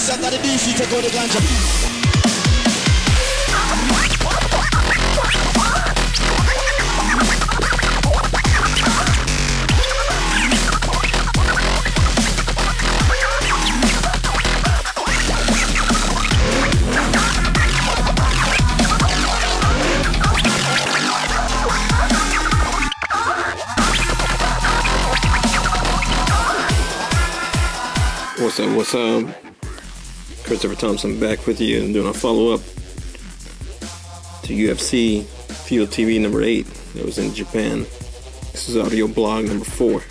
yourself that the DC take out the ganja. What's up? Christopher Thompson back with you and doing a follow-up to UFC Fuel TV number 8 that was in Japan. This is Audio Bolg number 4.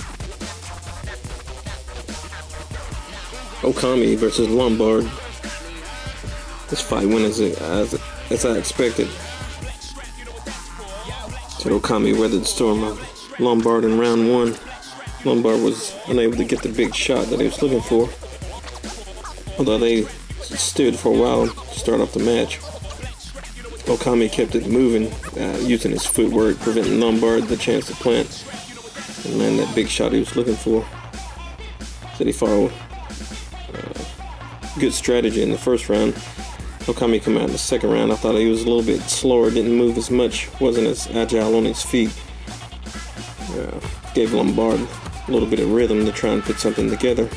Okami versus Lombard. This fight went as I expected. Said Okami weathered the storm of Lombard in round 1. Lombard was unable to get the big shot that he was looking for, although they stood for a while to start off the match. Okami kept it moving, using his footwork, preventing Lombard the chance to plant and land that big shot he was looking for. Said he followed good strategy in the first round. Okami come out in the second round. I thought he was a little bit slower, didn't move as much, wasn't as agile on his feet. Gave Lombard a little bit of rhythm to try and put something together.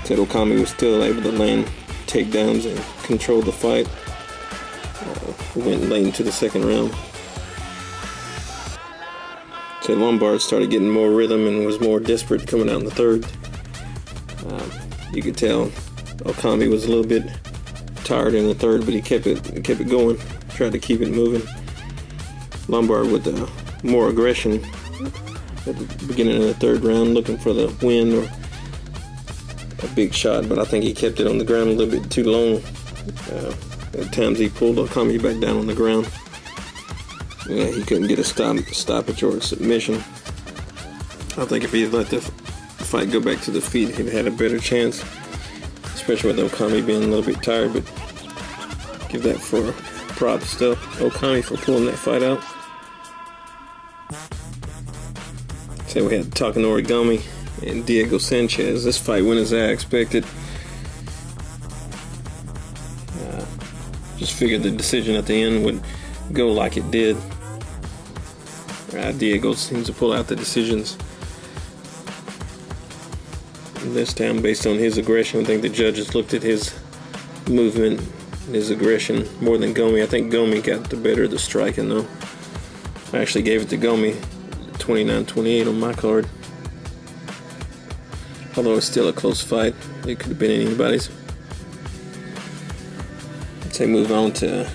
Said Okami was still able to land takedowns and control the fight. We went late into the second round. Said Lombard started getting more rhythm and was more desperate coming out in the third. You could tell Okami was a little bit tired in the third, but he kept it going, tried to keep it moving. Lombard with more aggression at the beginning of the third round, looking for the win or a big shot, but I think he kept it on the ground a little bit too long. At times he pulled Okami back down on the ground. He couldn't get a stoppage or a submission. I think if he had let the fight go back to the feet, he'd had a better chance, especially with Okami being a little bit tired, but give that for props to Okami for pulling that fight out. So we had Talking Origami and Diego Sanchez. This fight went as I expected. Just figured the decision at the end would go like it did. Diego seems to pull out the decisions this time based on his aggression. I think the judges looked at his movement, his aggression more than Gomi. I think Gomi got the better of the striking though. I actually gave it to Gomi, 29-28 on my card. Although it's still a close fight, it could have been anybody's. Let's say move on to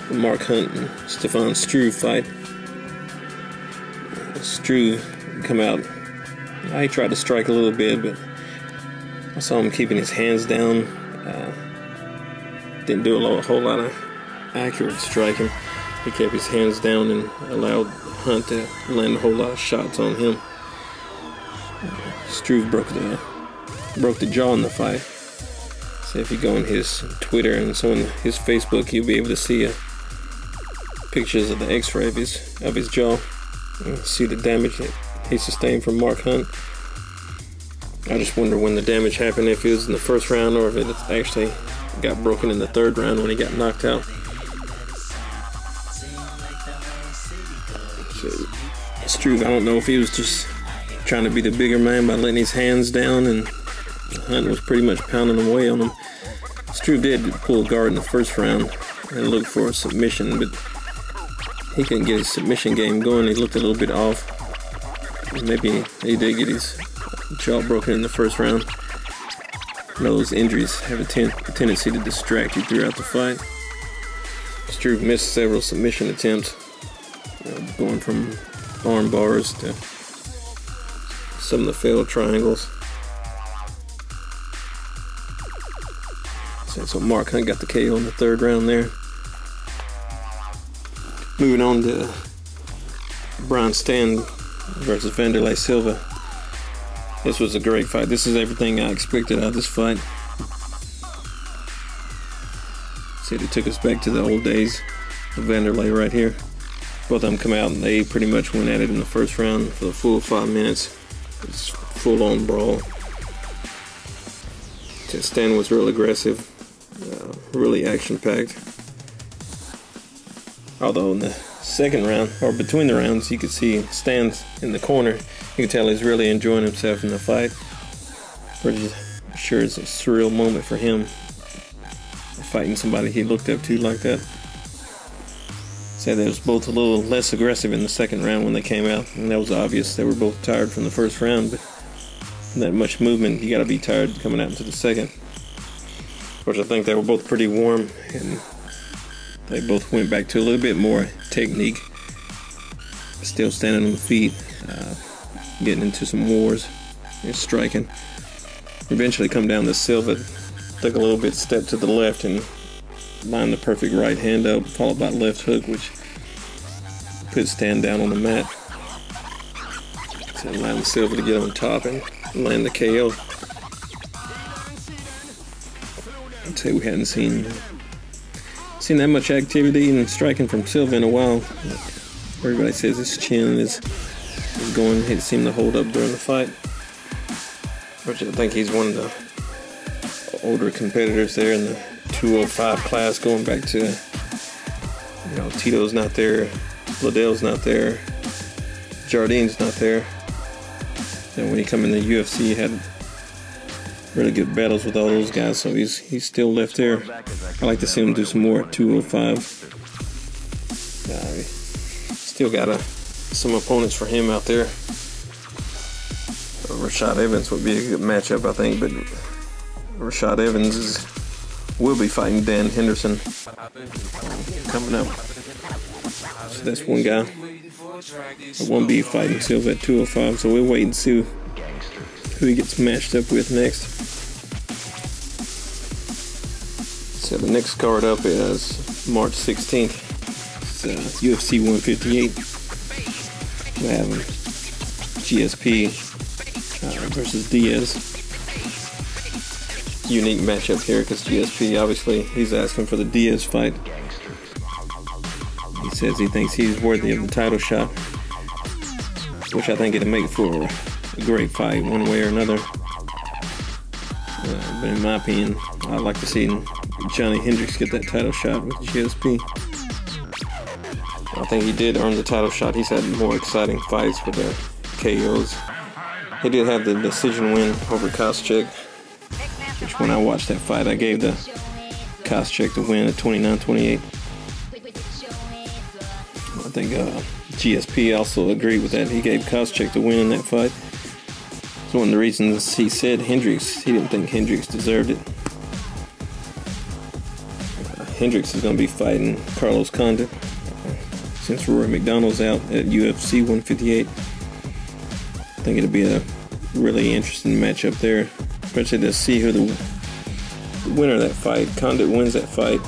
the Mark Hunt and Stefan Struve fight. Struve come out. He tried to strike a little bit, but I saw him keeping his hands down. Didn't do a whole lot of accurate striking. He kept his hands down and allowed Hunt to land a whole lot of shots on him. Struve broke the jaw in the fight. So if you go on his Twitter and so on his Facebook, you'll be able to see pictures of the X-ray of his jaw and see the damage that he sustained from Mark Hunt. I just wonder when the damage happened, if it was in the first round or if it actually got broken in the third round when he got knocked out. So, Struve, I don't know if he was just trying to be the bigger man by letting his hands down, and Hunt was pretty much pounding away on him. Struve did pull a guard in the first round and looked for a submission, but he couldn't get his submission game going. He looked a little bit off. Maybe he did get his jaw broken in the first round. You know, those injuries have a tendency to distract you throughout the fight. Struve missed several submission attempts, going from arm bars to some of the failed triangles. So Mark Hunt got the KO in the third round there. Moving on to Brian Stann versus Wanderlei Silva. This was a great fight. This is everything I expected out of this fight. See, it took us back to the old days of Wanderlei right here. Both of them come out and they pretty much went at it in the first round for the full 5 minutes. It's full-on brawl. said, Stan was real aggressive, really action-packed. Although in the second round, or between the rounds, you could see Stan's in the corner. You can tell he's really enjoying himself in the fight. Pretty sure it's a surreal moment for him, fighting somebody he looked up to like that. Said they was both a little less aggressive in the second round when they came out, and that was obvious. They were both tired from the first round, but that much movement, you got to be tired coming out into the second. Which I think they were both pretty warm, and they both went back to a little bit more technique. Still standing on the feet, getting into some wars and striking. Eventually come down to Silva, took a little bit step to the left and lined the perfect right hand up, followed by left hook, which put Stan down on the mat. So allowed Silva to get on top and land the KO. I'd say we hadn't seen that much activity and striking from Silva in a while. Everybody says his chin is going. It seemed to hold up during the fight. Which I think he's one of the older competitors there in the 205 class, going back to, you know, Tito's not there, Liddell's not there, Jardine's not there. And when he come in the UFC, he had really good battles with all those guys, so he's still left there. I like to see him do some more 205. Still got some opponents for him out there. Rashad Evans would be a good matchup, I think, but Rashad Evans will be fighting Dan Henderson coming up. So that's one guy. I won't be fighting Silva at 205, so we'll wait and see who he gets matched up with next. So the next card up is March 16th. It's UFC 158. We have GSP versus Diaz. Unique matchup here because GSP, obviously, he's asking for the Diaz fight. He says he thinks he's worthy of the title shot, which I think it'll make for a great fight one way or another. But in my opinion, I'd like to see Johnny Hendricks get that title shot with GSP. I think he did earn the title shot. He's had more exciting fights with the KOs. He did have the decision win over Koscheck, which when I watched that fight, I gave the Koscheck the win at 29-28. I think GSP also agreed with that. He gave Koscheck the win in that fight. It's one of the reasons he said Hendricks, he didn't think Hendricks deserved it. Hendricks is going to be fighting Carlos Condit since Rory McDonald's out at UFC 158. I think it'll be a really interesting matchup there, especially to see who the winner of that fight. Condit wins that fight.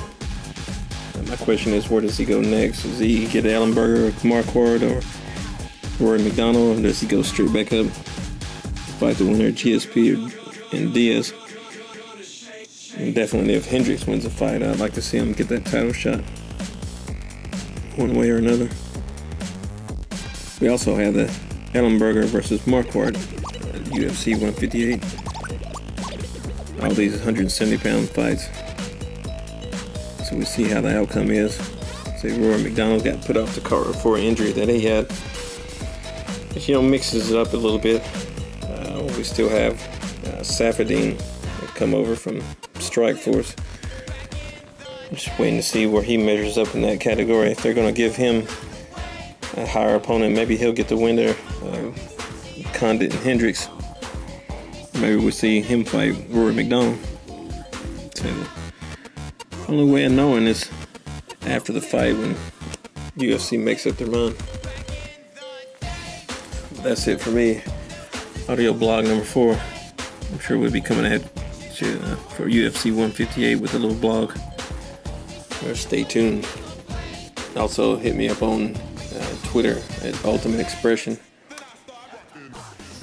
My question is, where does he go next? Does he get Ellenberger or Marquardt or Rory McDonald, or does he go straight back up, fight the winner of GSP and Diaz? And definitely, if Hendricks wins the fight, I'd like to see him get that title shot one way or another. We also have the Ellenberger versus Marquardt at UFC 158. All these 170-pound fights. So we see how the outcome is. See, Rory McDonald got put off the card for an injury that he had. But, you know, mixes it up a little bit. We still have Safadine come over from Strikeforce. Just waiting to see where he measures up in that category. If they're going to give him a higher opponent, maybe he'll get the winner. Condit and Hendricks. Maybe we'll see him fight Rory McDonald. So the only way of knowing is after the fight when UFC makes up their mind. That's it for me. Audio blog number 4. I'm sure we'll be coming at you for UFC 158 with a little blog. Stay tuned. Also hit me up on Twitter at Ultimate Expression.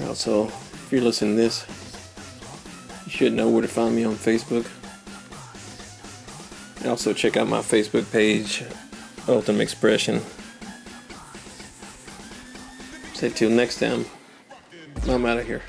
Also, if you're listening to this, you should know where to find me on Facebook. Also check out my Facebook page, Ultimate Expression. Say till next time, I'm out of here.